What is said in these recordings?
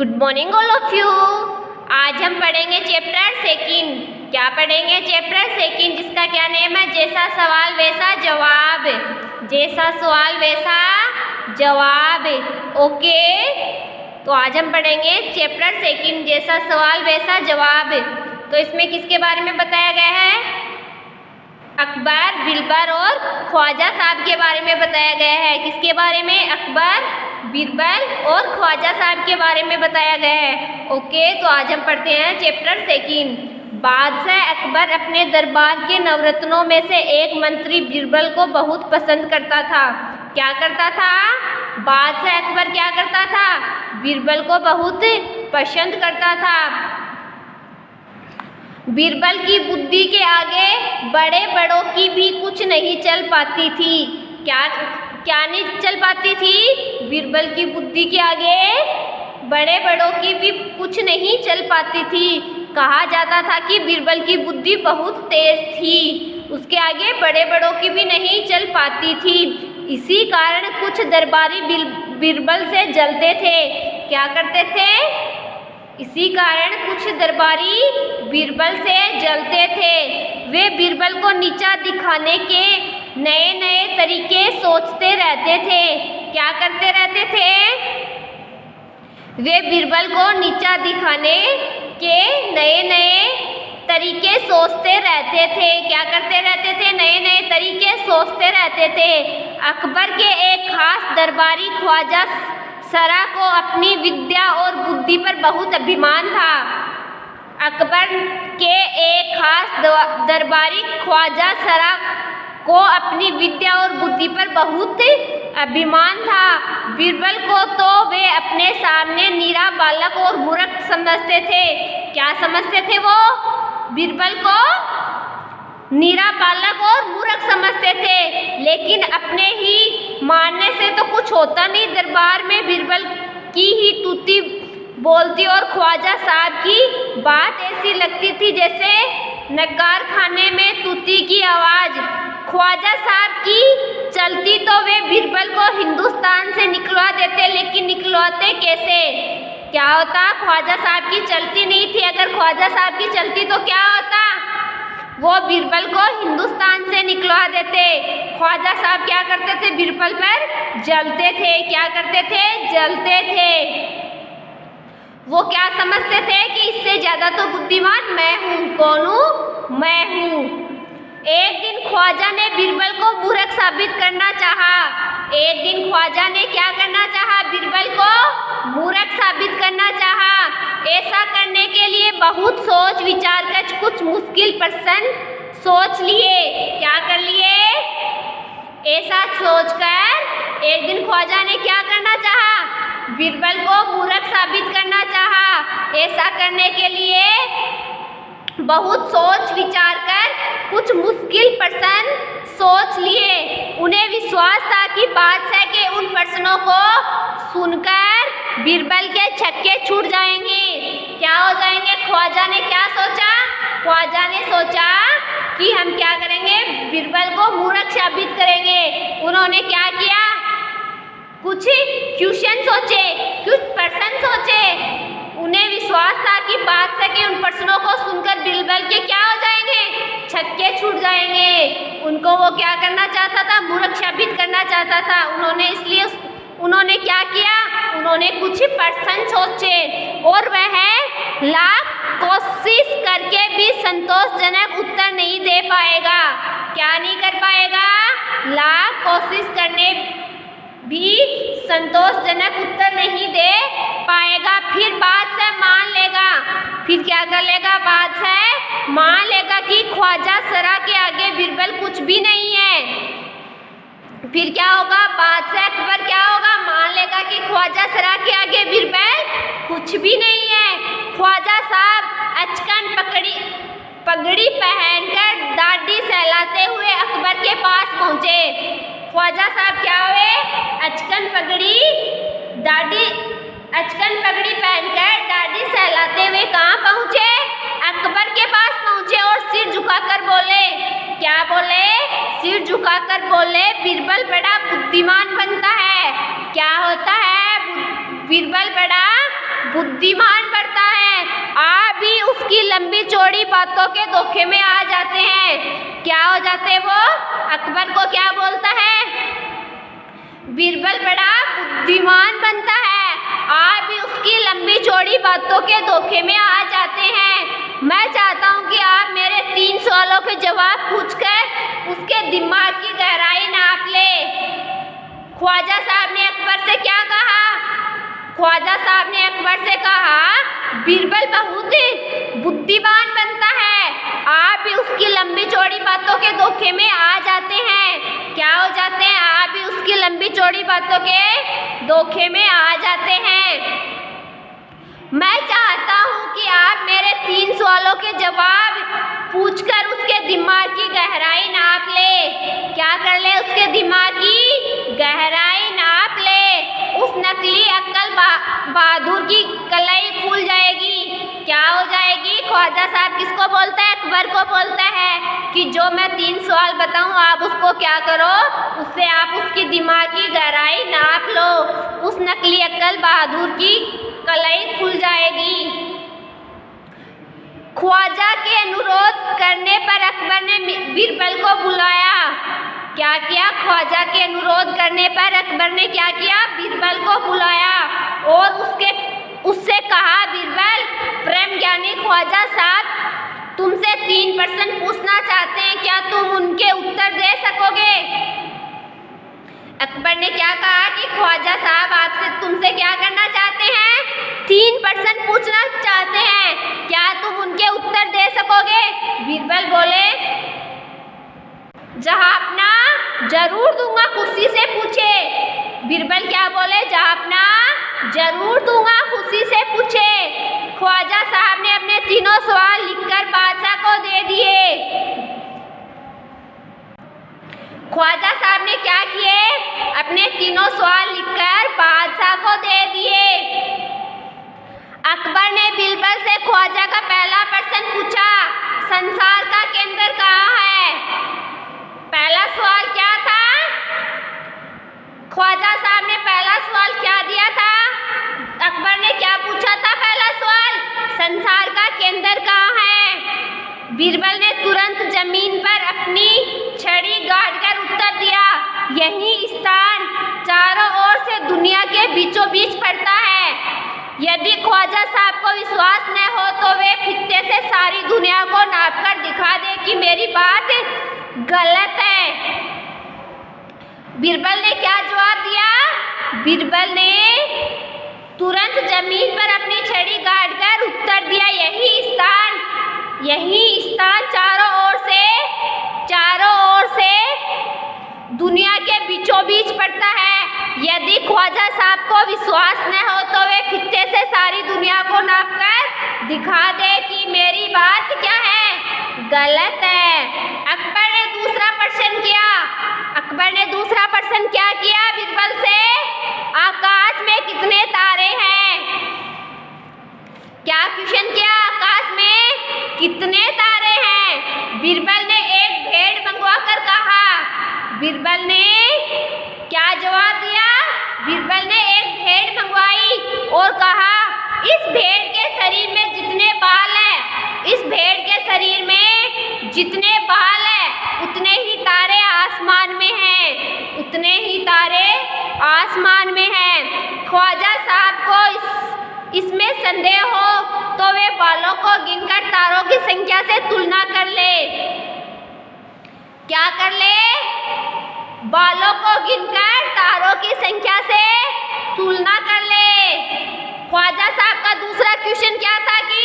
Good morning all of you. आज हम पढ़ेंगे चैप्टर सेकंड। क्या पढ़ेंगे? चैप्टर सेकंड, जिसका क्या नेम है? जैसा सवाल वैसा जवाब। जैसा सवाल वैसा जवाब। ओके, तो आज हम पढ़ेंगे चैप्टर सेकंड, जैसा सवाल वैसा जवाब। तो इसमें किसके बारे में बताया गया है? अकबर, बिरबल और ख्वाजा साहब के बारे में बताया गया है। किसके बारे में? अकबर, बिरबल और ख्वाजा साहब के बारे में बताया गया है। ओके, तो आज हम पढ़ते हैं चैप्टर सेकंड। बादशाह अकबर अपने दरबार के नवरत्नों में से एक मंत्री बिरबल को बहुत पसंद करता था। क्या करता था? बादशाह अकबर क्या करता था? बिरबल को बहुत पसंद करता था। बिरबल की बुद्धि के आगे बड़े बड़ों की भी कुछ नहीं चल पाती थी। क्या नहीं चल पाती थी? बिरबल की बुद्धि के आगे बड़े बड़ों की भी कुछ नहीं चल पाती थी। कहा जाता था कि बिरबल की बुद्धि बहुत तेज थी, उसके आगे बड़े बड़ों की भी नहीं चल पाती थी। इसी कारण कुछ दरबारी बिरबल से जलते थे। क्या करते थे? इसी कारण कुछ दरबारी बिरबल से जलते थे। वे बिरबल को नीचा दिखाने के नए नए तरीके सोचते रहते थे। क्या करते रहते थे? वे बिरबल को नीचा दिखाने के नए नए तरीके सोचते रहते थे। क्या करते रहते थे? नए नए तरीके सोचते रहते थे। अकबर के एक खास दरबारी ख्वाजा सरा को अपनी विद्या और बुद्धि पर बहुत अभिमान था। अकबर के एक खास दरबारी ख्वाजा सरा को अपनी विद्या और बुद्धि पर बहुत अभिमान था। बिरबल को तो वे अपने सामने नीरा बालक और मूर्ख समझते थे। क्या समझते थे वो? बिरबल को नीरा बालक और मूर्ख समझते थे। लेकिन अपने ही मानने से तो कुछ होता नहीं। दरबार में बिरबल की ही तूती बोलती और ख्वाजा साहब की बात ऐसी लगती थी जैसे नगार खाने में तूती की आवाज़। ख्वाजा साहब की चलती तो वे बिरबल को हिंदुस्तान से निकलवा देते, लेकिन निकलवाते कैसे? क्या होता? ख्वाजा साहब की चलती नहीं थी। अगर ख्वाजा साहब की चलती तो क्या होता? वो बिरबल को हिंदुस्तान से निकलवा देते। ख्वाजा साहब क्या करते थे? बिरबल पर जलते थे। क्या करते थे? जलते थे। वो क्या समझते थे कि इससे ज़्यादा तो बुद्धिमान मैं हूँ। कौन हूँ? मैं हूँ। एक दिन ख्वाजा ने बिरबल को मूर्ख साबित करना चाहा। एक दिन ख्वाजा ने क्या करना चाहा? बिरबल को मूर्ख साबित करना चाहा। ऐसा करने के लिए बहुत सोच विचार कर कुछ मुश्किल प्रश्न सोच लिए। क्या कर लिए? ऐसा सोचकर एक दिन ख्वाजा ने क्या करना चाहा? बिरबल को मूर्ख साबित करना चाहा। ऐसा करने के लिए बहुत सोच विचार कर कुछ मुश्किल प्रश्न सोच लिए। उन्हें विश्वास था कि बादशाह के उन प्रश्नों को सुनकर बिरबल के छक्के छूट जाएंगे। क्या हो जाएंगे? ख्वाजा ने क्या सोचा? ख्वाजा ने सोचा कि हम क्या करेंगे? बिरबल को मूर्ख साबित करेंगे। उन्होंने क्या किया? कुछ क्वेश्चन सोचे, कुछ प्रश्न सोचे। उन्हें विश्वास था कि बादशाह के उन प्रश्नों को सुनकर बिरबल के क्या हो जाएंगे? छक्के छूट जाएंगे। उनको वो क्या करना चाहता था? मूर्ख साबित करना चाहता था। उन्होंने क्या किया? उन्होंने कुछ प्रश्न सोचे और वह लाख कोशिश करके भी संतोषजनक उत्तर नहीं दे पाएगा। क्या नहीं कर पाएगा? लाख कोशिश करने भी संतोषजनक उत्तर नहीं दे पाएगा। फिर बादशाह मान लेगा। फिर क्या कर लेगा? बादशाह मान लेगा कि ख्वाजा सरा के आगे बिरबल कुछ भी नहीं है। फिर क्या होगा? बादशाह अकबर क्या होगा? मान लेगा कि ख्वाजा सरा के आगे बिरबल कुछ भी नहीं है। ख्वाजा साहब अचकन पगड़ी पहनकर दाढ़ी सहलाते हुए अकबर के पास पहुँचे। ख्वाजा साहब क्या हुए? अचकन पगड़ी पहनकर दाढ़ी सहलाते हुए कहाँ पहुँचे? अकबर के पास पहुँचे और सिर झुकाकर बोले। क्या बोले? सिर झुकाकर बोले, बिरबल बड़ा बुद्धिमान बनता है। क्या होता है? बिरबल बड़ा बुद्धिमान बनता है, आप भी उसकी लंबी चौड़ी बातों के धोखे में आ जाते हैं। क्या हो जाते हैं वो? अकबर को क्या बोलता है? बीरबल बड़ा बुद्धिमान बनता है, आप भी उसकी लंबी चौड़ी बातों के धोखे में आ जाते हैं। मैं चाहता हूँ कि आप मेरे 3 सवालों के जवाब पूछकर उसके दिमाग की गहराई नाप ले। ख्वाजा साहब ने अकबर से क्या कहा? ख्वाजा साहब ने अकबर से कहा, बीरबल बहुत बुद्धिमान बनता है, आप भी उसकी लंबी चौड़ी बातों के धोखे में आ जाते हैं। क्या हो जाते हैं? आप भी उसकी लंबी चौड़ी बातों के धोखे में आ जाते हैं। मैं चाहता हूँ कि आप मेरे 3 सवालों के जवाब पूछकर उसके दिमाग की गहराई नाप ले। क्या कर ले? उसके दिमाग की गहराई नाप ले। उस नकली अक्ल बहादुर की कलाई खुल जाएगी। क्या हो जाएगी? ख्वाजा साहब किसको बोलता है? अकबर को बोलता है कि जो मैं 3 सवाल बताऊं आप उसको क्या करो, उससे आप उसकी दिमाग की गहराई नाप लो। उस नकली अक्ल बहादुर की कलाई खुल जाएगी। ख्वाजा के अनुरोध करने पर अकबर ने बीरबल को बुलाया। क्या किया? ख्वाजा के अनुरोध करने पर अकबर ने क्या किया? बीरबल को बुलाया और उससे कहा, बीरबल, प्रेम ज्ञानी ख्वाजा साहब तुमसे 3 प्रश्न पूछना चाहते हैं, क्या तुम उनके उत्तर दे सकोगे? अकबर ने क्या कहा कि ख्वाजा साहब आपसे तुमसे क्या करना चाहते हैं? 3 प्रश्न पूछना चाहते हैं, क्या तुम उनके उत्तर दे सकोगे? बीरबल बोले, जहांपना जरूर दूंगा, खुशी से पूछे। बीरबल क्या बोले? जहांपना जरूर दूंगा, खुशी से पूछे। ख्वाजा साहब ने अपने 3 सवाल लिखकर बादशाह को दे दिए। ख्वाजा साहब ने क्या किए? अपने 3 सवाल लिखकर बादशाह को दे दिए। अकबर ने बीरबल से ख्वाजा का पहला प्रश्न पूछा, संसार का केंद्र कहाँ है? पहला सवाल क्या था? ख्वाजा साहब ने पहला सवाल क्या दिया था? अकबर ने क्या पूछा था? पहला सवाल, संसार का केंद्र कहाँ है? बीरबल ने तुरंत जमीन पर अपनी छड़ी गाड़कर उत्तर दिया, यही स्थान चारों ओर से दुनिया के बीचों बीच पड़ता है। यदि ख्वाजा साहब को विश्वास न हो तो वे फित्ते से सारी दुनिया को नापकर दिखा दे कि मेरी बात गलत है। बीरबल ने क्या जवाब दिया? बीरबल ने तुरंत जमीन पर अपनी छड़ी गाड़कर उत्तर दिया, यही स्थान चारों ओर से दुनिया के बीचों बीच पड़ता है। यदि ख्वाजा साहब को विश्वास न हो तो वे फित्ते से सारी दुनिया को नापकर दिखा दे कि मेरी बात क्या है? गलत है। अकबर ने दूसरा प्रश्न किया। अकबर ने दूसरा प्रश्न क्या किया? बीरबल से, आकाश में कितने तारे हैं? क्या क्वेश्चन किया? आकाश में कितने तारे हैं? बीरबल ने एक भेड़ मंगवा कर कहा। बीरबल ने क्या जवाब दिया? बीरबल ने एक भेड़ मंगवाई और कहा, इस भेड़ के शरीर में जितने बाल हैं, इस भेड़ के शरीर में जितने बाल हैं, उतने ही तारे आसमान में हैं, उतने ही तारे आसमान में हैं। ख्वाजा साहब को इसमें संदेह हो तो वे बालों को गिनकर तारों की संख्या से तुलना कर ले। क्या कर ले? बालों को गिनकर तारों की संख्या से तुलना कर ले। ख्वाजा साहब का दूसरा क्वेश्चन क्या था कि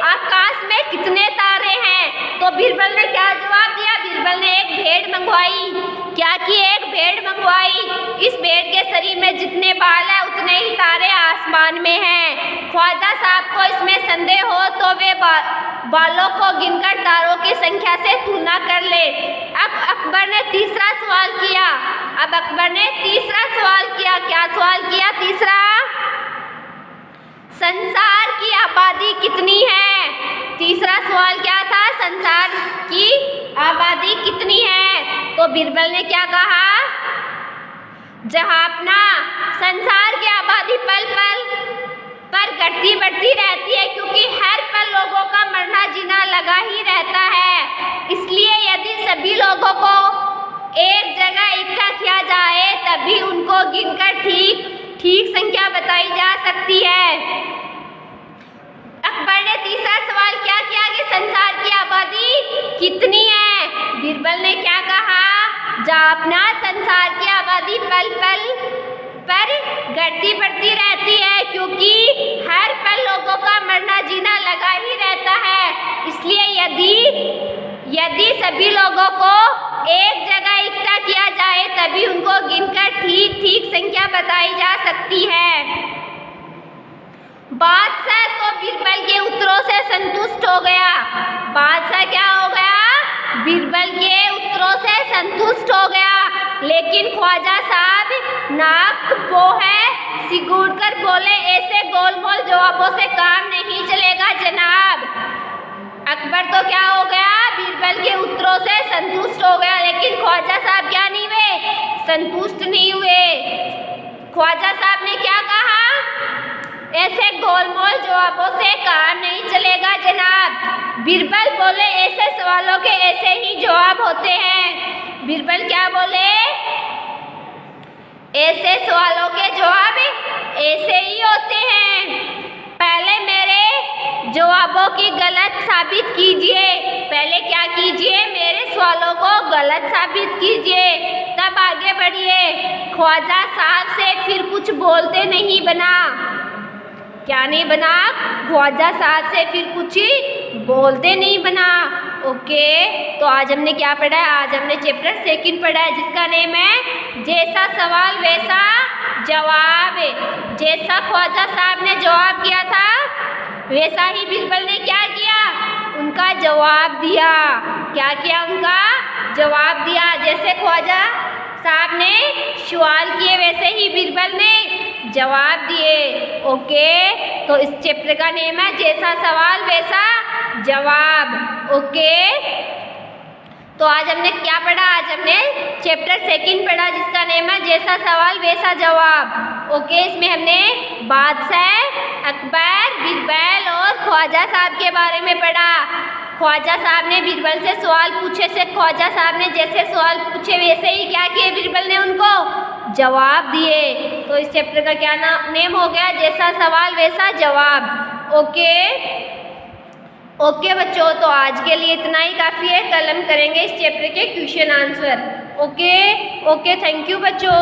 आकाश में कितने तारे हैं? तो बीरबल ने क्या जवाब दिया? बीरबल ने एक भेड़ मंगवाई। क्या की? एक भेड़ मंगवाई। इस भेड़ के शरीर में जितने बाल हैं, उतने ही तारे आसमान में हैं। ख्वाजा साहब को इसमें संदेह हो तो वे बालों को गिनकर तारों की संख्या से तुलना कर ले। अब अकबर ने तीसरा सवाल किया। क्या सवाल किया? तीसरा, संसार की आबादी कितनी है? तीसरा सवाल क्या था? संसार की आबादी कितनी है? तो बीरबल ने क्या कहा? जहांपना संसार की आबादी पल पल पर घटती बढ़ती रहती है, क्योंकि हर पल लोगों का मरना जीना लगा ही रहता है। इसलिए यदि सभी लोगों को एक जगह इकट्ठा किया जाए तभी उनको गिनकर ठीक संख्या बताई जा सकती है। अकबर ने तीसरा सवाल क्या किया कि संसार की आबादी कितनी है? बीरबल ने क्या कहा? जापना, संसार की आबादी पल पल पर घटती बढ़ती रहती है, क्योंकि हर पल लोगों का मरना जीना लगा ही रहता है। इसलिए यदि सभी लोगों को एक जगह इकट्ठा किया जाए तभी उनको गिनकर ठीक संख्या बताई जा सकती है। बादशाह तो बीरबल के उत्तरों से संतुष्ट हो गया। बादशाह क्या हो गया? बीरबल के उत्तरों से संतुष्ट हो गया। लेकिन ख्वाजा साहब नाक बोहे सिकुड़ कर बोले, ऐसे गोलमोल जवाबों से काम नहीं चलेगा जनाब। अकबर तो क्या हो गया? बीरबल के उत्तरों से संतुष्ट हो गया, लेकिन ख्वाजा साहब क्या नहीं हुए? संतुष्ट नहीं हुए। ख्वाजा साहब ने क्या कहा? ऐसे गोलमोल जवाबों से काम नहीं चलेगा जनाब। बीरबल बोले, ऐसे सवालों के ऐसे ही जवाब होते हैं। बीरबल क्या बोले? ऐसे सवालों के जवाब ऐसे ही होते हैं। पहले मेरे जवाबों की गलत साबित कीजिए। पहले क्या कीजिए? मेरे सवालों को गलत साबित कीजिए, तब आगे बढ़िए। ख्वाजा साहब से फिर कुछ बोलते नहीं बना। क्या नहीं बना? ख्वाजा साहब से फिर कुछ बोलते नहीं बना। ओके, तो आज हमने क्या पढ़ा है? आज हमने चैप्टर 2 पढ़ा है, जिसका नेम है जैसा सवाल वैसा जवाब। जैसा ख्वाजा साहब ने जवाब किया था वैसा ही बीरबल ने क्या किया? उनका जवाब दिया। क्या किया? उनका जवाब दिया। जैसे ख्वाजा साहब ने सवाल किए वैसे ही बीरबल ने जवाब दिए। ओके, तो इस चैप्टर का नेम है जैसा सवाल वैसा जवाब। ओके, तो आज हमने क्या पढ़ा? आज हमने चैप्टर 2 पढ़ा, जिसका नेम है जैसा सवाल वैसा जवाब। ओके, इसमें हमने बादशाह, अकबर, बीरबल और ख्वाजा साहब के बारे में पढ़ा। ख्वाजा साहब ने बीरबल से सवाल पूछे से ख्वाजा साहब ने जैसे सवाल पूछे वैसे ही क्या किए? बीरबल ने उनको जवाब दिए। तो इस चैप्टर का क्या नेम हो गया? जैसा सवाल वैसा जवाब। ओके बच्चों, तो आज के लिए इतना ही काफ़ी है। कल हम करेंगे इस चैप्टर के question answer. Okay, thank you बच्चों।